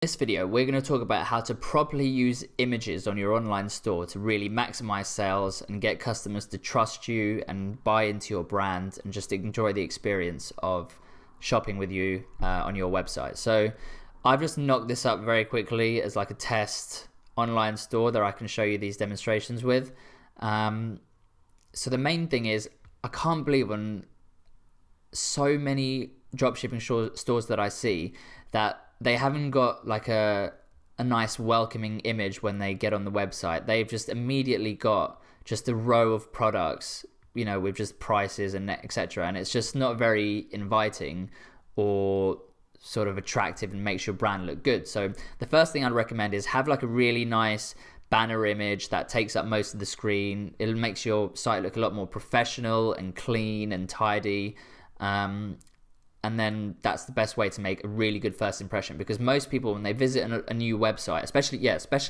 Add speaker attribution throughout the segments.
Speaker 1: In this video, we're going to talk about how to properly use images on your online store to really maximize sales and get customers to trust you and buy into your brand and just enjoy the experience of shopping with you on your website. So I've just knocked this up very quickly as like a test online store that I can show you these demonstrations with. So the main thing is, I can't believe on so many dropshipping stores that I see that they haven't got like a nice welcoming image when they get on the website. They've just immediately got just a row of products, you know, with just prices and etc. And it's just not very inviting or sort of attractive and makes your brand look good. So the first thing I'd recommend is have like a really nice banner image that takes up most of the screen. It makes your site look a lot more professional and clean and tidy. And then that's the best way to make a really good first impression, because most people, when they visit a new website, especially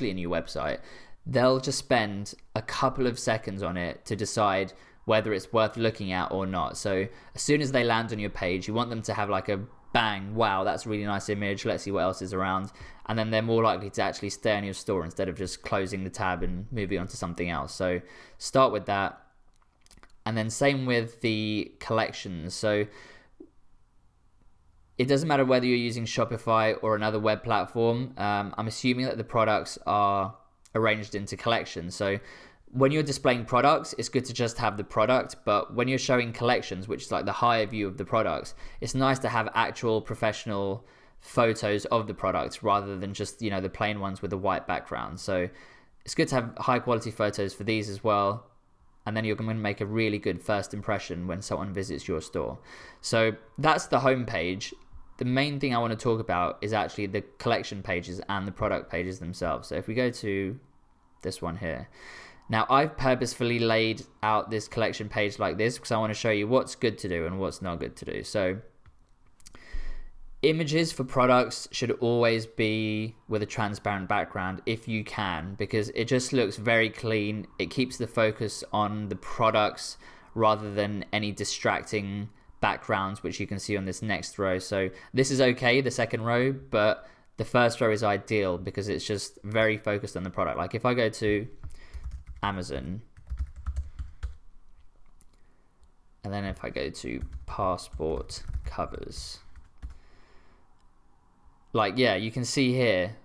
Speaker 1: a new website, they'll just spend a couple of seconds on it to decide whether it's worth looking at or not. So as soon as they land on your page, you want them to have like a bang, wow, that's a really nice image, let's see what else is around. And then they're more likely to actually stay on your store instead of just closing the tab and moving on to something else. So start with that. And then same with the collections. So it doesn't matter whether you're using Shopify or another web platform. I'm assuming that the products are arranged into collections. So when you're displaying products, it's good to just have the product. But when you're showing collections, which is like the higher view of the products, it's nice to have actual professional photos of the products rather than just, you know, the plain ones with a white background. So it's good to have high quality photos for these as well. And then you're going to make a really good first impression when someone visits your store. So that's the home page. The main thing I want to talk about is actually the collection pages and the product pages themselves. So if we go to this one here. Now I've purposefully laid out this collection page like this because I want to show you what's good to do and what's not good to do. So images for products should always be with a transparent background if you can, because it just looks very clean. It keeps the focus on the products rather than any distracting backgrounds, which you can see on this next row. So this is okay, the second row, but the first row is ideal because it's just very focused on the product. Like if I go to Amazon, and then if I go to passport covers, like, yeah, you can see here,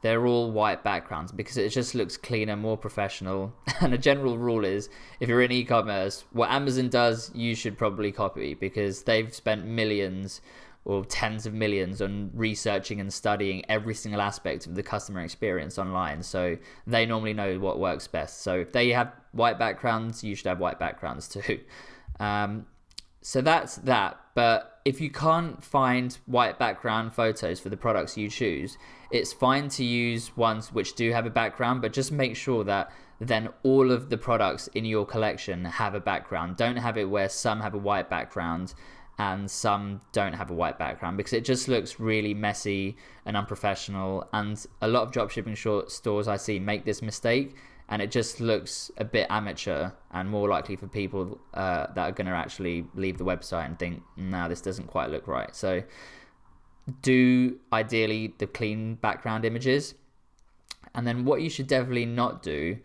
Speaker 1: they're all white backgrounds because it just looks cleaner, more professional. And a general rule is, if you're in e-commerce, what Amazon does, you should probably copy, because they've spent millions or tens of millions on researching and studying every single aspect of the customer experience online. So they normally know what works best. So if they have white backgrounds, you should have white backgrounds too. So that's that. But if you can't find white background photos for the products you choose, it's fine to use ones which do have a background, but just make sure that then all of the products in your collection have a background. Don't have it where some have a white background and some don't have a white background, because it just looks really messy and unprofessional. And a lot of dropshipping stores I see make this mistake, and it just looks a bit amateur and more likely for people that are going to actually leave the website and think, no, this doesn't quite look right. So do ideally the clean background images. And then what you should definitely not do,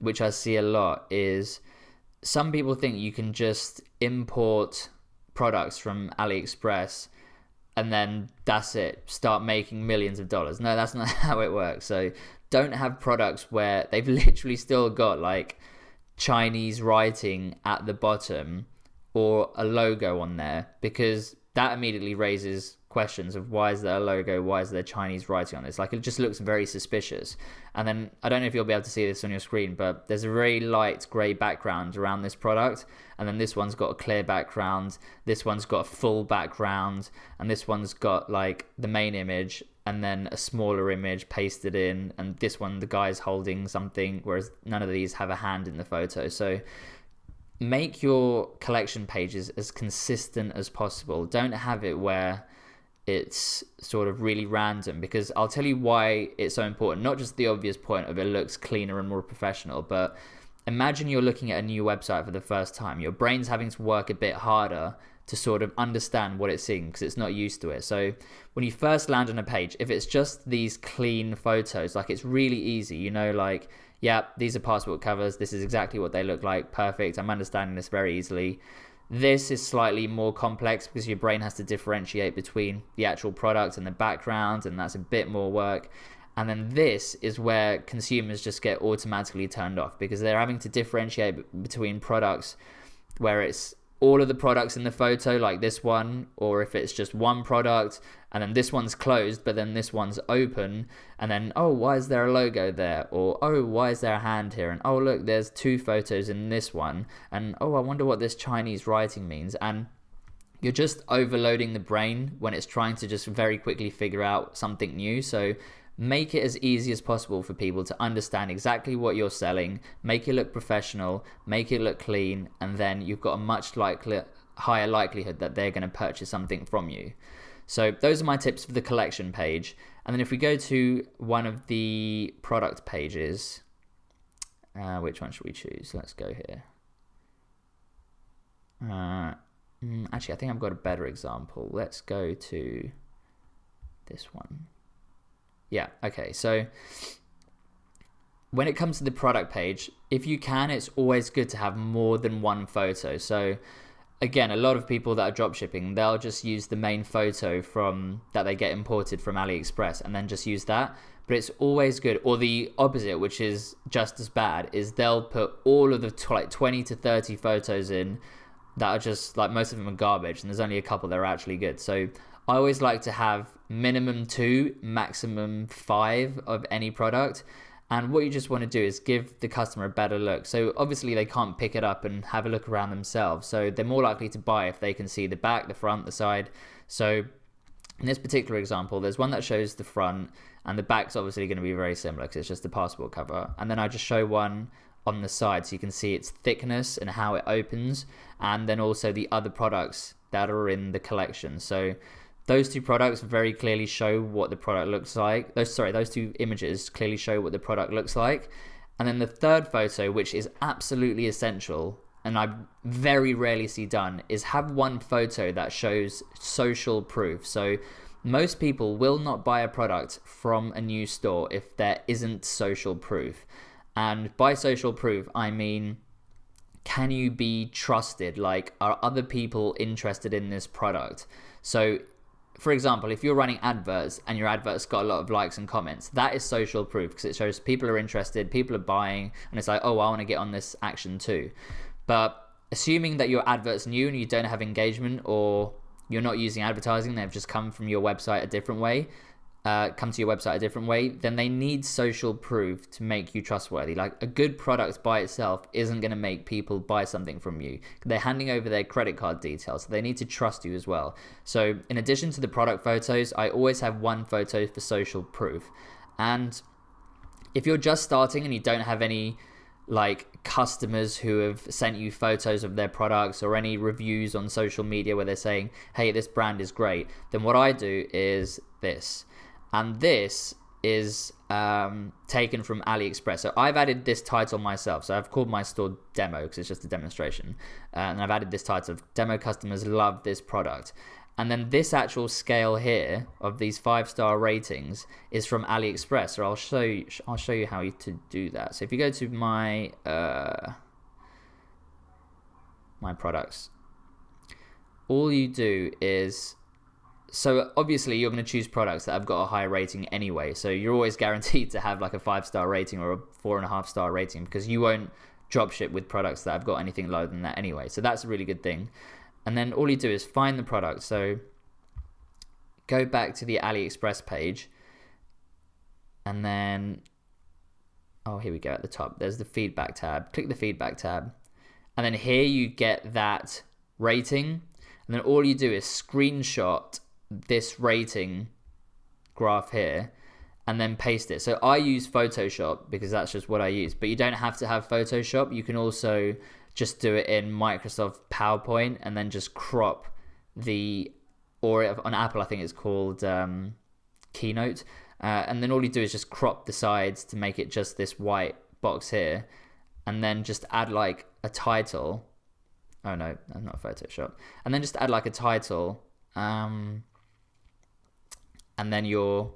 Speaker 1: which I see a lot, is some people think you can just import products from AliExpress and then that's it, start making millions of dollars. No, that's not how it works. So don't have products where they've literally still got like Chinese writing at the bottom or a logo on there, because that immediately raises questions of, why is there a logo, why is there Chinese writing on this? Like, it just looks very suspicious. And then I don't know if you'll be able to see this on your screen, but there's a very light grey background around this product, and then this one's got a clear background, this one's got a full background, and this one's got like the main image and then a smaller image pasted in, and this one the guy's holding something, whereas none of these have a hand in the photo. So make your collection pages as consistent as possible. Don't have it where it's sort of really random, because I'll tell you why it's so important. Not just the obvious point of it looks cleaner and more professional, but imagine you're looking at a new website for the first time. Your brain's having to work a bit harder to sort of understand what it's seeing because it's not used to it. So when you first land on a page, if it's just these clean photos, like it's really easy, you know, like, yeah, these are passport covers, this is exactly what they look like, perfect, I'm understanding this very easily. This is slightly more complex because your brain has to differentiate between the actual product and the background, and that's a bit more work. And then this is where consumers just get automatically turned off because they're having to differentiate between products where it's all of the products in the photo like this one, or if it's just one product and then this one's closed but then this one's open, and then, oh, why is there a logo there? Or, oh, why is there a hand here? And, oh, look, there's 2 photos in this one, and, oh, I wonder what this Chinese writing means. And you're just overloading the brain when it's trying to just very quickly figure out something new. So make it as easy as possible for people to understand exactly what you're selling, make it look professional, make it look clean, and then you've got a much higher likelihood that they're going to purchase something from you. So those are my tips for the collection page. And then if we go to one of the product pages, which one should we choose? Let's go here. Actually, I think I've got a better example. Let's go to this one. Yeah, okay, so when it comes to the product page, if you can, it's always good to have more than one photo. So again, a lot of people that are dropshipping, they'll just use the main photo that they get imported from AliExpress and then just use that. But it's always good, or the opposite, which is just as bad, is they'll put all of the 20 to 30 photos in that are just, like, most of them are garbage, and there's only a couple that are actually good. So I always like to have minimum 2, maximum 5 of any product. And what you just want to do is give the customer a better look. So obviously they can't pick it up and have a look around themselves. So they're more likely to buy if they can see the back, the front, the side. So in this particular example, there's one that shows the front, and the back's obviously going to be very similar because it's just a passport cover. And then I just show one on the side so you can see its thickness and how it opens, and then also the other products that are in the collection. So those 2 products very clearly show what the product looks like. Those 2 images clearly show what the product looks like. And then the third photo, which is absolutely essential, and I very rarely see done, is have one photo that shows social proof. So most people will not buy a product from a new store if there isn't social proof. And by social proof, I mean, can you be trusted? Like, are other people interested in this product? So for example, if you're running adverts and your advert's got a lot of likes and comments, that is social proof because it shows people are interested, people are buying, and it's like, oh, I want to get on this action too. But assuming that your advert's new and you don't have engagement, or you're not using advertising, they've just come from your website a different way, then they need social proof to make you trustworthy. Like, a good product by itself isn't going to make people buy something from you. They're handing over their credit card details, so they need to trust you as well. So in addition to the product photos, I always have one photo for social proof. And if you're just starting and you don't have any like customers who have sent you photos of their products or any reviews on social media where they're saying, hey, this brand is great, then what I do is this. And this is taken from AliExpress. So I've added this title myself. So I've called my store Demo because it's just a demonstration. And I've added this title of Demo Customers Love This Product. And then this actual scale here of these 5-star ratings is from AliExpress. So I'll show you how to do that. So if you go to my products, all you do is, so obviously you're going to choose products that have got a high rating anyway. So you're always guaranteed to have like a 5-star rating or a 4.5-star rating because you won't dropship with products that have got anything lower than that anyway. So that's a really good thing. And then all you do is find the product. So go back to the AliExpress page, and then, oh, here we go at the top. There's the feedback tab. Click the feedback tab. And then here you get that rating. And then all you do is screenshot this rating graph here and then paste it. So I use Photoshop because that's just what I use. But you don't have to have Photoshop. You can also just do it in Microsoft PowerPoint and then just crop or on Apple I think it's called Keynote. And then all you do is just crop the sides to make it just this white box here. And then just add like a title Oh no, that's not Photoshop. And then just add like a title, and then you're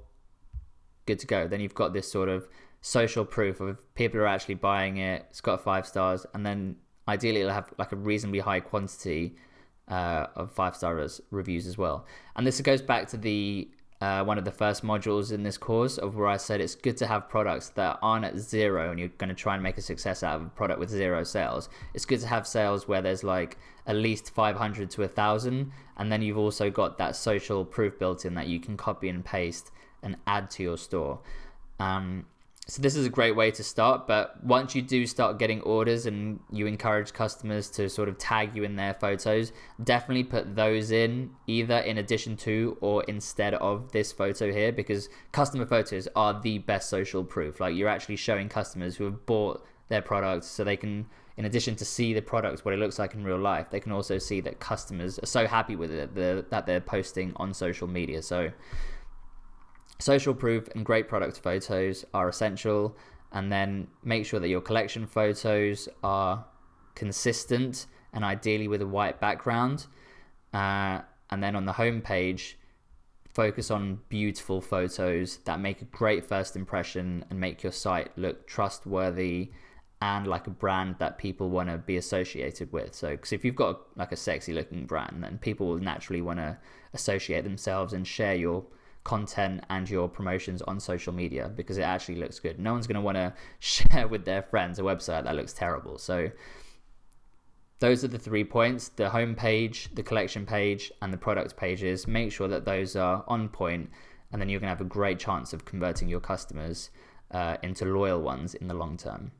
Speaker 1: good to go. Then you've got this sort of social proof of people are actually buying it. It's got 5 stars, and then ideally it'll have like a reasonably high quantity of 5-star reviews as well. And this goes back to the one of the first modules in this course of where I said it's good to have products that aren't at 0 and you're going to try and make a success out of a product with 0 sales. It's good to have sales where there's like at least 500 to 1,000, and then you've also got that social proof built in that you can copy and paste and add to your store. So this is a great way to start, but once you do start getting orders and you encourage customers to sort of tag you in their photos, definitely put those in either in addition to or instead of this photo here, because customer photos are the best social proof. Like, you're actually showing customers who have bought their products, so they can, in addition to see the product, what it looks like in real life, they can also see that customers are so happy with it that they're posting on social media. So social proof and great product photos are essential, and then make sure that your collection photos are consistent and ideally with a white background. And then on the home page, focus on beautiful photos that make a great first impression and make your site look trustworthy and like a brand that people want to be associated with. So, because if you've got like a sexy looking brand, then people will naturally want to associate themselves and share your content and your promotions on social media because it actually looks good. No one's going to want to share with their friends a website that looks terrible. So those are the 3 points: the home page, the collection page, and the product pages. Make sure that those are on point, and then you're going to have a great chance of converting your customers into loyal ones in the long term.